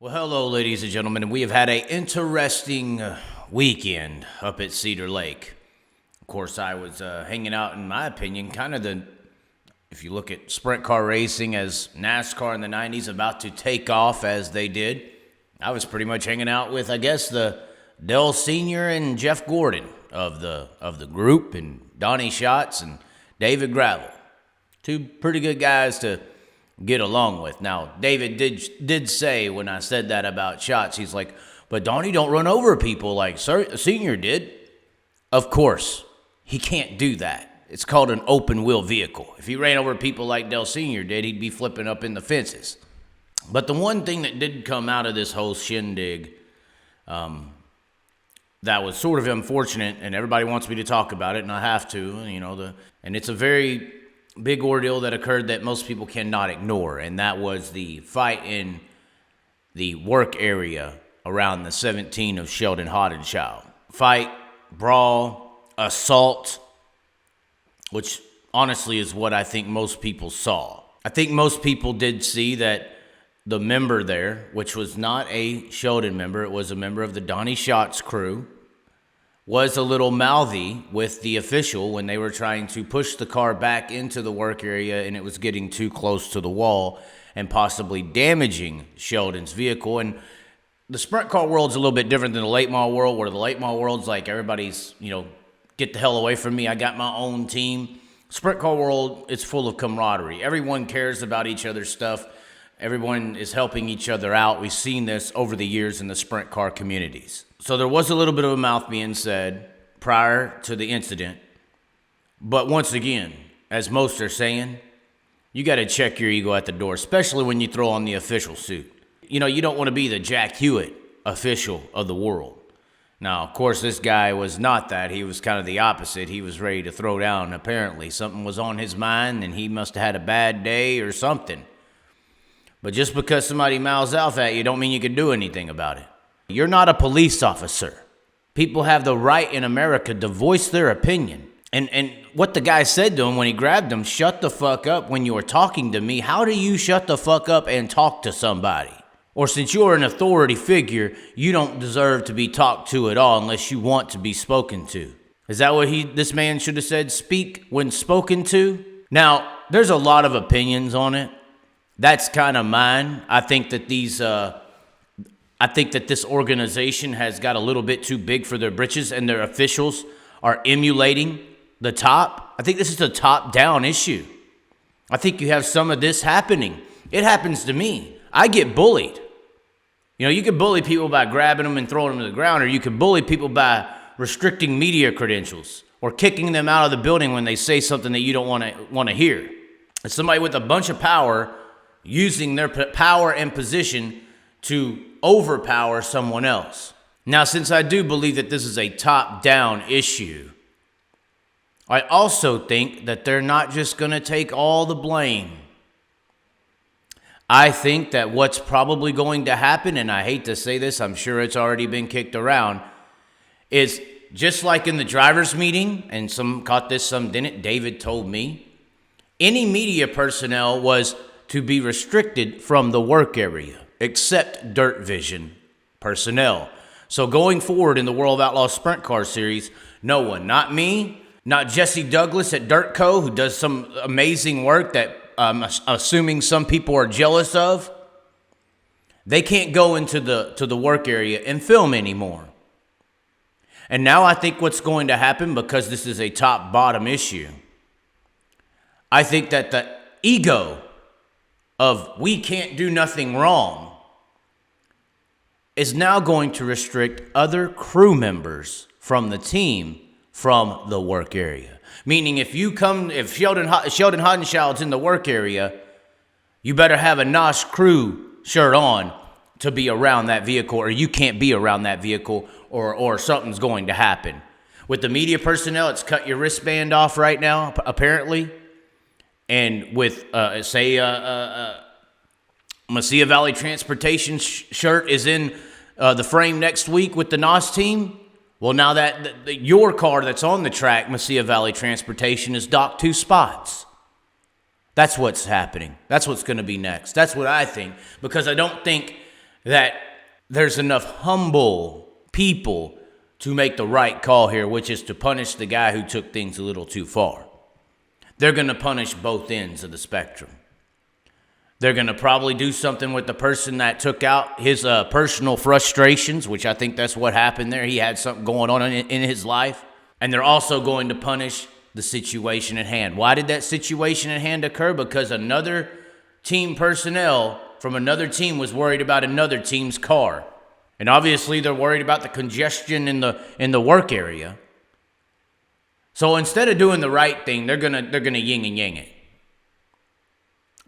Well, hello, ladies and gentlemen. We have had an interesting weekend up at Cedar Lake. Of course, I was hanging out, in my opinion, if you look at sprint car racing as NASCAR in the 90s about to take off as they did, I was pretty much hanging out with, I guess, the Dell Sr. and Jeff Gordon of the group, and Donnie Schatz and David Gravel. Two pretty good guys to get along with. Now, David did say when I said that about Schatz, he's like, but Donnie don't run over people like Senior did. Of course, he can't do that. It's called an open wheel vehicle. If he ran over people like Dell Sr. did, he'd be flipping up in the fences. But the one thing that did come out of this whole shindig that was sort of unfortunate, and everybody wants me to talk about it, and I have to, and it's a very big ordeal that occurred that most people cannot ignore, and that was the fight in the work area around the 17 of Sheldon Houghton. Fight, brawl, assault, which honestly is what I think most people saw. I think most people did see that the member there, which was not a Sheldon member, it was a member of the Donnie Schatz crew, was a little mouthy with the official when they were trying to push the car back into the work area and it was getting too close to the wall and possibly damaging Sheldon's vehicle. And the sprint car world's a little bit different than the late model world, where the late model world's like everybody's, get the hell away from me, I got my own team. Sprint car world is full of camaraderie. Everyone cares about each other's stuff. Everyone is helping each other out. We've seen this over the years in the sprint car communities. So there was a little bit of a mouth being said prior to the incident. But once again, as most are saying, you got to check your ego at the door, especially when you throw on the official suit. You don't want to be the Jack Hewitt official of the world. Now, of course, this guy was not that. He was kind of the opposite. He was ready to throw down, apparently. Something was on his mind, and he must have had a bad day or something. But just because somebody mouths off at you don't mean you can do anything about it. You're not a police officer. People have the right in America to voice their opinion. And what the guy said to him when he grabbed him, shut the fuck up when you are talking to me. How do you shut the fuck up and talk to somebody? Or since you're an authority figure, you don't deserve to be talked to at all unless you want to be spoken to. Is that what this man should have said? Speak when spoken to? Now, there's a lot of opinions on it. That's kind of mine. I think that this organization has got a little bit too big for their britches, and their officials are emulating the top. I think this is a top-down issue. I think you have some of this happening. It happens to me. I get bullied. You can bully people by grabbing them and throwing them to the ground, or you can bully people by restricting media credentials or kicking them out of the building when they say something that you don't want to hear. It's somebody with a bunch of power using their power and position to overpower someone else. Now, since I do believe that this is a top-down issue, I also think that they're not just going to take all the blame. I think that what's probably going to happen, and I hate to say this, I'm sure it's already been kicked around, is just like in the driver's meeting, and some caught this, some didn't, David told me, any media personnel was to be restricted from the work area, except Dirt Vision personnel. So going forward in the World of Outlaws Sprint Car Series, no one, not me, not Jesse Douglas at Dirt Co., who does some amazing work that I'm assuming some people are jealous of. They can't go into the work area and film anymore. And now I think what's going to happen, because this is a top-bottom issue, I think that the ego of we can't do nothing wrong is now going to restrict other crew members from the team from the work area. Meaning if Sheldon Houghton's in the work area, you better have a NOS crew shirt on to be around that vehicle, or you can't be around that vehicle, or something's going to happen. With the media personnel, it's cut your wristband off right now, apparently. And with, Mesilla Valley Transportation shirt is in the frame next week with the NOS team, well, now that your car that's on the track, Mesilla Valley Transportation, is docked 2 spots. That's what's happening. That's what's going to be next. That's what I think, because I don't think that there's enough humble people to make the right call here, which is to punish the guy who took things a little too far. They're going to punish both ends of the spectrum. They're going to probably do something with the person that took out his personal frustrations, which I think that's what happened there. He had something going on in his life. And they're also going to punish the situation at hand. Why did that situation at hand occur? Because another team personnel from another team was worried about another team's car. And obviously they're worried about the congestion in the work area. So instead of doing the right thing, they're gonna yin and yang it.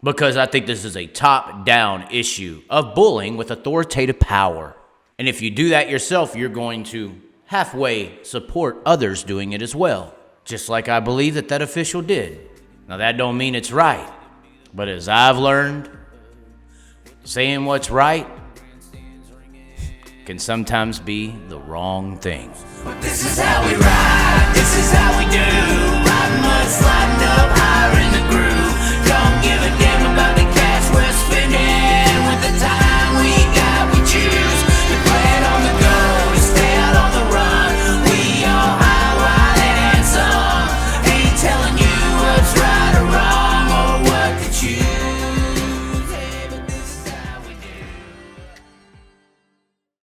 Because I think this is a top-down issue of bullying with authoritative power. And if you do that yourself, you're going to halfway support others doing it as well. Just like I believe that official did. Now that don't mean it's right. But as I've learned, saying what's right can sometimes be the wrong thing. This is how we ride, this is how we do